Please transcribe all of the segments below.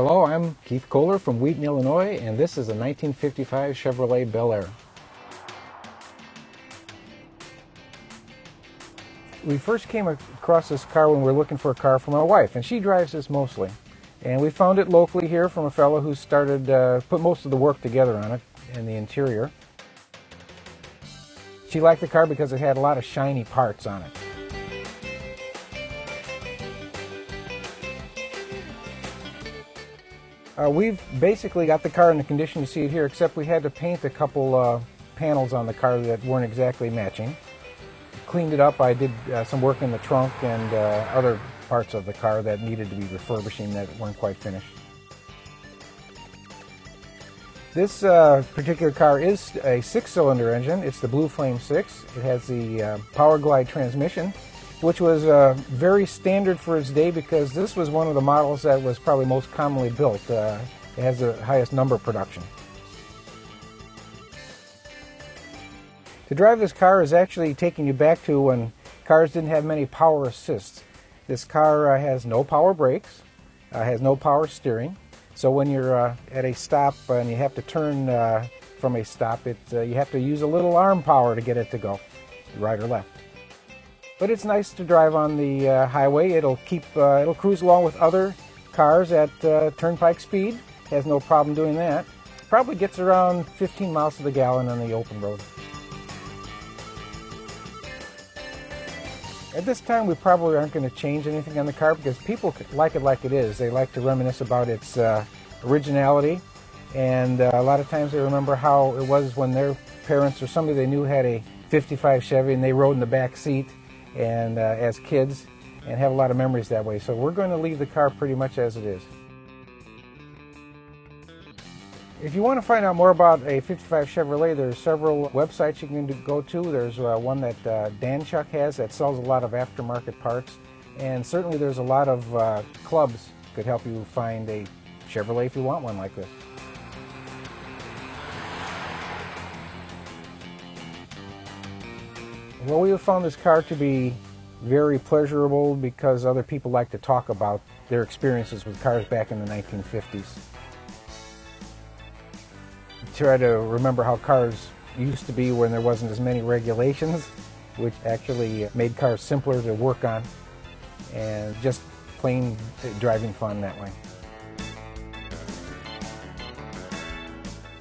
Hello, I'm Keith KOEHLER from Wheaton, Illinois, and this is a 1955 Chevrolet Bel Air. We first came across this car when we were looking for a car for my wife, and she drives this mostly. And we found it locally here from a fellow who started, put most of the work together on it in the interior. She liked the car because it had a lot of shiny parts on it. We've basically got the car in the condition you see it here, except we had to paint a couple panels on the car that weren't exactly matching. Cleaned it up. I did some work in the trunk and other parts of the car that needed to be refurbishing that weren't quite finished. This particular car is a 6-cylinder engine. It's the Blue Flame 6. It has the Power Glide transmission, which was very standard for its day because this was one of the models that was probably most commonly built. It has the highest number production. To drive this car is actually taking you back to when cars didn't have many power assists. This car has no power brakes, has no power steering, so when you're at a stop and you have to turn from a stop, you have to use a little arm power to get it to go, right or left. But it's nice to drive on the highway. It'll cruise along with other cars at turnpike speed. Has no problem doing that. Probably gets around 15 miles to the gallon on the open road. At this time, we probably aren't going to change anything on the car because people like it like it is. They like to reminisce about its originality, and a lot of times they remember how it was when their parents or somebody they knew had a 55 Chevy and they rode in the back seat and as kids, and have a lot of memories that way. So we're going to leave the car pretty much as it is. If you want to find out more about a 55 Chevrolet, there's several websites you can go to. There's one that Dan Chuck has that sells a lot of aftermarket parts, and certainly there's a lot of clubs that could help you find a Chevrolet if you want one like this. Well, we have found this car to be very pleasurable because other people like to talk about their experiences with cars back in the 1950s. Try to remember how cars used to be when there wasn't as many regulations, which actually made cars simpler to work on, and just plain driving fun that way.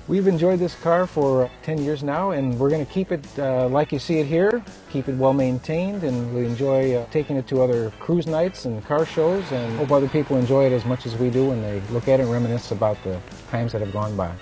We've enjoyed this car for 10 years now, and we're going to keep it like you see it here, keep it well maintained, and we enjoy taking it to other cruise nights and car shows, and hope other people enjoy it as much as we do when they look at it and reminisce about the times that have gone by.